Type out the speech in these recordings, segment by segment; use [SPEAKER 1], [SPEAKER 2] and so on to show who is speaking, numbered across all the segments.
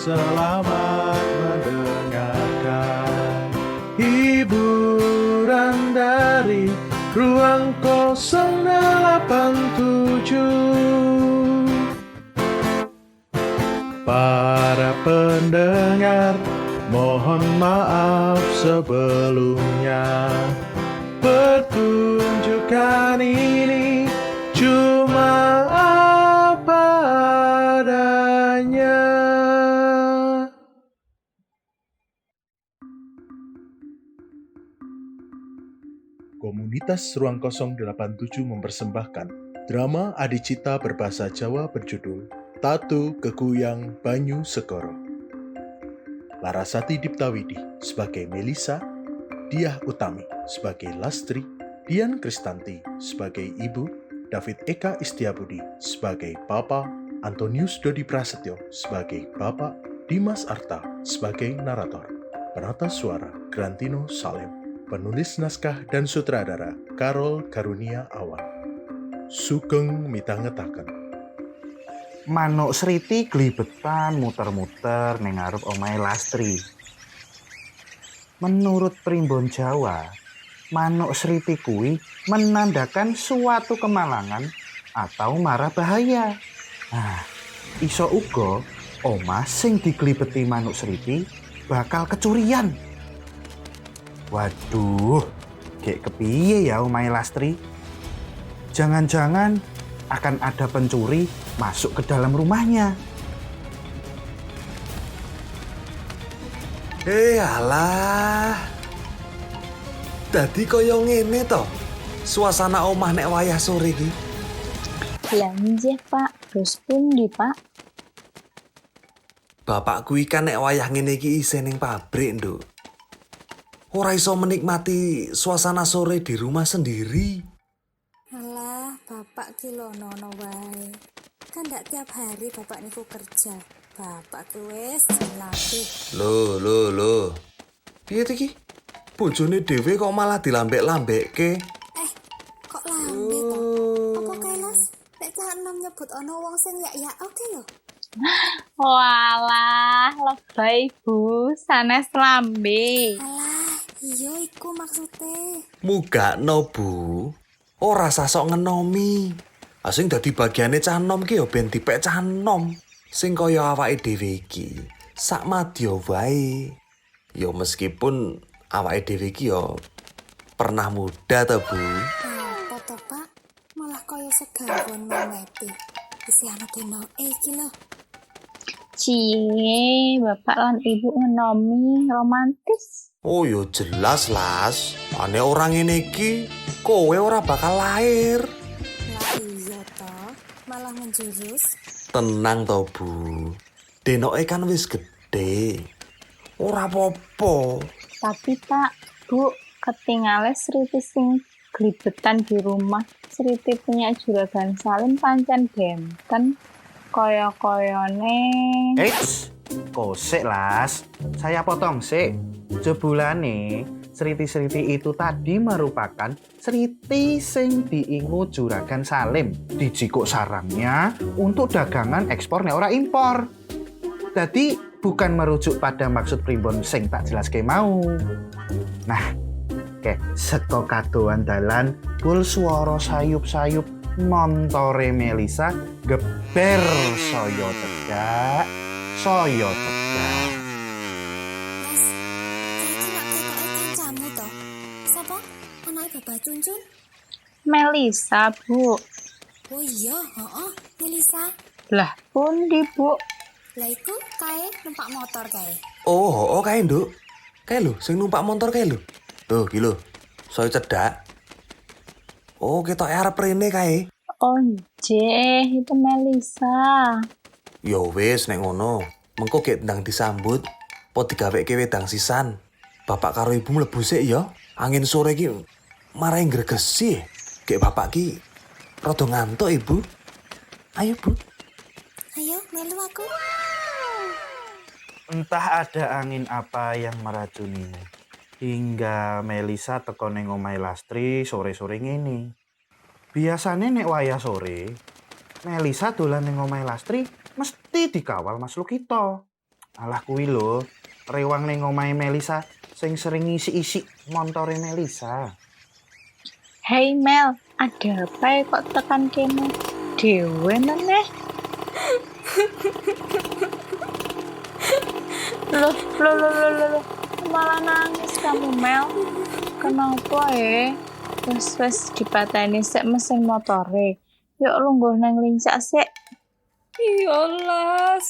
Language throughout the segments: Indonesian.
[SPEAKER 1] selamat mendengarkan hiburan dari Ruang 087. Para pendengar, mohon maaf sebelumnya. Pertunjukan ini cuma apa adanya. Komunitas Ruang 087 mempersembahkan drama adicita berbahasa Jawa berjudul Tatu Kekuyang Banyu Segoro. Larasati Diptawidi sebagai Melisa, Diah Utami sebagai Lastri, Dian Kristanti sebagai Ibu, David Eka Istiabudi sebagai Bapak, Antonius Dodi Prasetyo sebagai Bapak, Dimas Arta sebagai narator, penata suara Grantino Salem, penulis naskah dan sutradara Karol Karunia Awan. Sugeng mitangetaken.
[SPEAKER 2] Manuk Sriti glibetan muter-muter ning ngarep omahe Lastri. Menurut primbon Jawa, manuk Sriti kuwi menandakan suatu kemalangan atau mara bahaya. Nah, iso uga omah sing diglibeti manuk Sriti bakal kecurian. Waduh, gek kepiye ya omahe Lastri? Jangan-jangan akan ada pencuri masuk ke dalam rumahnya.
[SPEAKER 3] Alah. Dadi kaya ngene to. Suasana omah nek wayah sore iki.
[SPEAKER 4] Lah nggih, Pak. Terus pundi, Pak?
[SPEAKER 3] Bapakku ikan nek wayah ngene iki isih ning pabrik, Nduk. Ora iso menikmati suasana sore di rumah sendiri.
[SPEAKER 5] Alah, bapak ki lono wae. Kan ndak tiap hari bapak niku kerja. Bapak ki wis dilatih.
[SPEAKER 3] Loh. Piye iki? Bojone dhewe kok malah dilambek-lambekke.
[SPEAKER 5] Kok lambe to? Apa kelas? Nek cah enom nyebut ana wong sing yak oke lho.
[SPEAKER 4] Walah, lebay Bu, sanes lambe.
[SPEAKER 5] Alah, iya iku maksude.
[SPEAKER 3] Mugakno, Bu. Ora sasok ngenomi. Sing dadi bagiane cah enom ki ya ben dipek cah enom. Sing kaya awake dhewe iki, sak madya wae. Ya meskipun awake dhewe iki ya pernah muda to, Bu.
[SPEAKER 5] Apa to, Pak? Malah kaya segawon memeti. Isih ana denoke iki lho.
[SPEAKER 4] Cie, Bapak lan Ibu ngenomi romantis.
[SPEAKER 3] Oh ya jelas, Las. Ane orang ngene iki kowe ora bakal lahir.
[SPEAKER 5] Lah iya to, malah menjurus.
[SPEAKER 3] Tenang to, Bu. Denoke kan wis gede. Ora apa-apa.
[SPEAKER 4] Tapi Pak, Bu, ketinggalan Sriti sing glibetan di rumah. Sriti punya juragan Salim pancen benten. Koyo-koyone.
[SPEAKER 2] Eits, kosek Las. Saya potong sik. Jebulane Sriti-Sriti itu tadi merupakan Sriti sing diingu juragan Salim di jikuk sarangnya untuk dagangan ekspor nek ora impor. Jadi bukan merujuk pada maksud primbon sing tak jelas ke mau. Nah, seko kadoan dalan bul swara sayup-sayup montore Melisa geber saya tegak.
[SPEAKER 5] Mas, iki nak ketoke kancamu to. Sapa? Anake Bapak Cuncun?
[SPEAKER 4] Melisa, Bu.
[SPEAKER 5] Oh iya, heeh, Melisa.
[SPEAKER 4] Lah, pundi, Bu?
[SPEAKER 5] Lah iku kae numpak motor kae.
[SPEAKER 3] Oh, kae, Nduk. Kae lho, sing numpak motor kae lho. Tuh, iki lho. Saya cedak. Oh, ketoke arep rene kae.
[SPEAKER 4] Oh, jeh, itu Melisa.
[SPEAKER 3] Ya wis nek ngono. Mengko gek ndang disambut, po digaweke wedang sisan. Bapak karo Ibu mlebu sik ya. Angin sore iki marai gregesi. Gek bapak ki rada ngantuk, Ibu. Ayo, Bu.
[SPEAKER 5] Ayo, melu aku.
[SPEAKER 2] Entah ada angin apa yang meracunimu. Hingga Melisa teko ning omahe Lastri sore-sore ngene. Biasane nek wayah sore, Melisa dolan ning omahe Lastri mesti dikawal Mas Lukito. Alah kuwi lho, rewang ning omahe Melisa sing sering ngisi-isi montore Melisa.
[SPEAKER 4] Hei Mel, ada apa ya kok tekan kene? Dewe meneh. Loh, malah nangis kamu Mel. Kenapa ya? Wes dipateni sik mesin motore. Yuk lungguh nang lincak sik.
[SPEAKER 5] Iya, Las.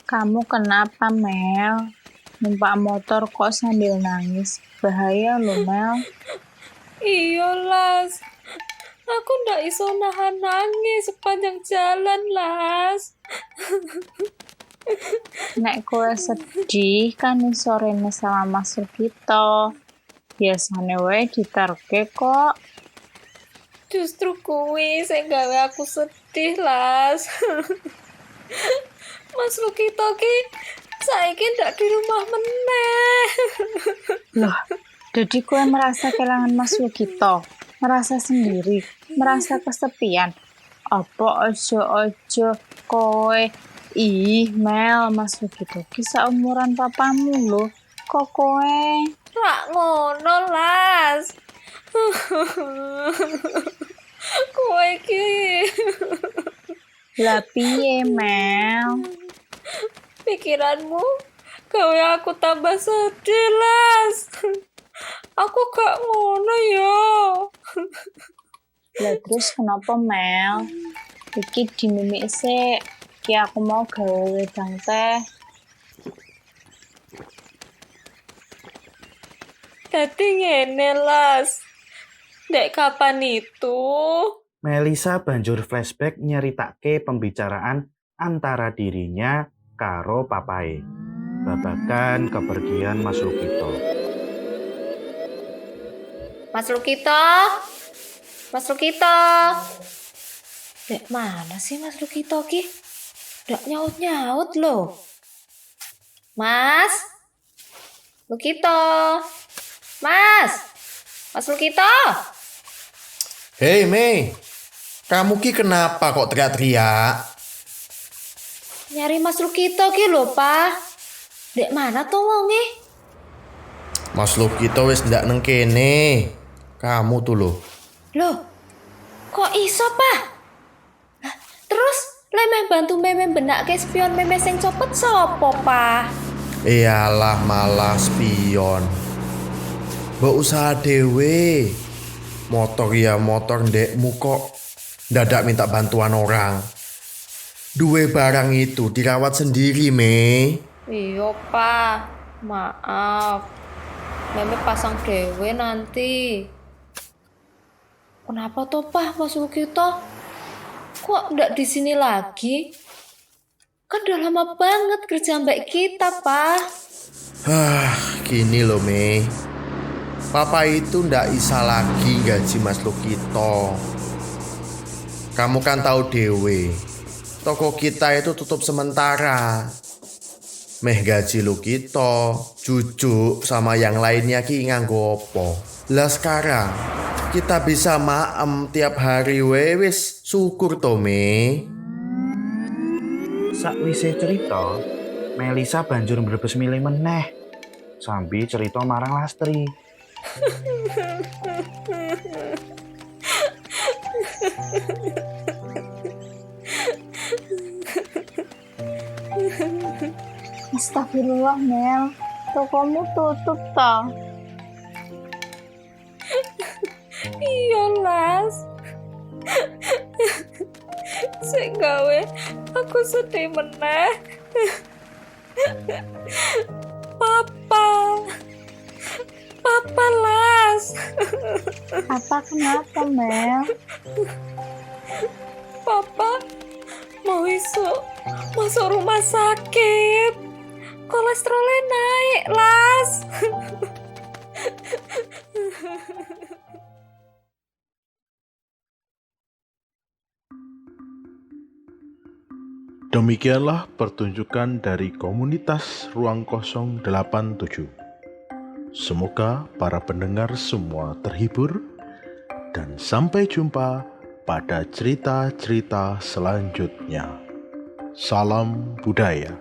[SPEAKER 4] Kamu kenapa Mel? Numpak motor kok sambil nangis? Bahaya loh Mel.
[SPEAKER 5] Iya, Las. Aku ndak iso nahan nangis sepanjang jalan, Las.
[SPEAKER 4] Nek kowe sedih kan iso rene sama Mas Sugito. Biasane wae diterke kok.
[SPEAKER 5] Justru kuwi sing gawe aku sedih, Las. Mas Lukito ki saiki ndak di rumah meneh.
[SPEAKER 4] Loh, jadi kowe merasa kehilangan Mas Sugito, merasa sendiri, merasa kesepian. Apa ojo kowe Mel, Mas Sugito ki seumuran papamu lho. Kok kowe
[SPEAKER 5] Rak ngono, Las. Kowe iki
[SPEAKER 4] lah piye Mel?
[SPEAKER 5] pikiranmu gawe aku tambah sedih, Las. Aku gak ngono yo.
[SPEAKER 4] Lah terus kenapa Mel? Iki dimimik sik. Ki aku mau gawe wedang teh.
[SPEAKER 5] Dadi ngene, Las. Dek kapan itu?
[SPEAKER 2] Melisa banjur flashback nyeritake pembicaraan antara dirinya karo papae. Babagan kepergian Mas Lukito.
[SPEAKER 5] Mas Lukito? Mas Lukito? Dek mana sih Mas Lukito ki? Ndak nyaut-nyaut loh. Mas? Lukito? Mas? Mas Lukito?
[SPEAKER 3] Hei Mei, kamu ki kenapa kok teriak-teriak?
[SPEAKER 5] Nyari Mas Lukito ki lho, Pak. Dek mana tuh wonge?
[SPEAKER 3] Mas Lukito wis ndak neng kene. Kamu tuh loh.
[SPEAKER 5] Loh, kok iso, Pak? Lah, terus lemeh bantu meme benake spion meme sing copet sopo, Pak?
[SPEAKER 3] Iyalah malah spion. Mbok usaha dewe. Motor ya motor ndekmu kok dadak minta bantuan orang. Duwe barang itu dirawat sendiri, Mei.
[SPEAKER 5] Iya, Pak. Maaf. Meme pasang dewe nanti. Kenapa tuh, Pak, Mas Lukito? Kok ndak di sini lagi? Kan udah lama banget kerja mbak kita, Pak.
[SPEAKER 3] Gini loh, Mei. Papa itu ndak bisa lagi gaji Mas Lukito. Kamu kan tahu dewe, toko kita itu tutup sementara. Meh gaji Lukito, Cucu sama yang lainnya ki nganggo opo. Lah sekarang kita bisa maem tiap hari wis syukur to, Mei.
[SPEAKER 2] Sakwise cerita, Melisa banjur mbrebes milih meneh. Sambil cerita marang Lastri.
[SPEAKER 4] Astagfirullah Mel, tokomu tutup toh.
[SPEAKER 5] Iya, Las. Sing gawe aku sedih meneh. Papa Las.
[SPEAKER 4] Apa kenapa Mel?
[SPEAKER 5] Papa mau masuk rumah sakit. Kolesterolnya naik, Las.
[SPEAKER 1] Demikianlah pertunjukan dari komunitas Ruang Kosong 87. Semoga para pendengar semua terhibur dan sampai jumpa pada cerita-cerita selanjutnya. Salam budaya.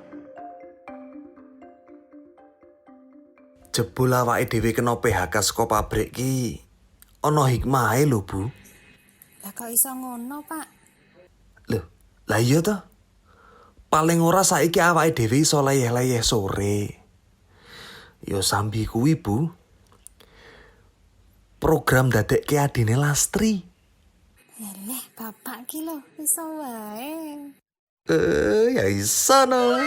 [SPEAKER 3] Jebul awake dhewe kena PHK saka pabrik ki. Ana hikmahe lho, Bu.
[SPEAKER 5] Lah kok iso ngono, Pak?
[SPEAKER 3] Loh, lah iya toh. Paling ora saiki awake dhewe iso leyeh-leyeh sore. Yo sambi kuwi, Bu. Program dadekke adine Lastri.
[SPEAKER 5] Eleh, bapak ki lho, iso wae.
[SPEAKER 3] Ya iso no.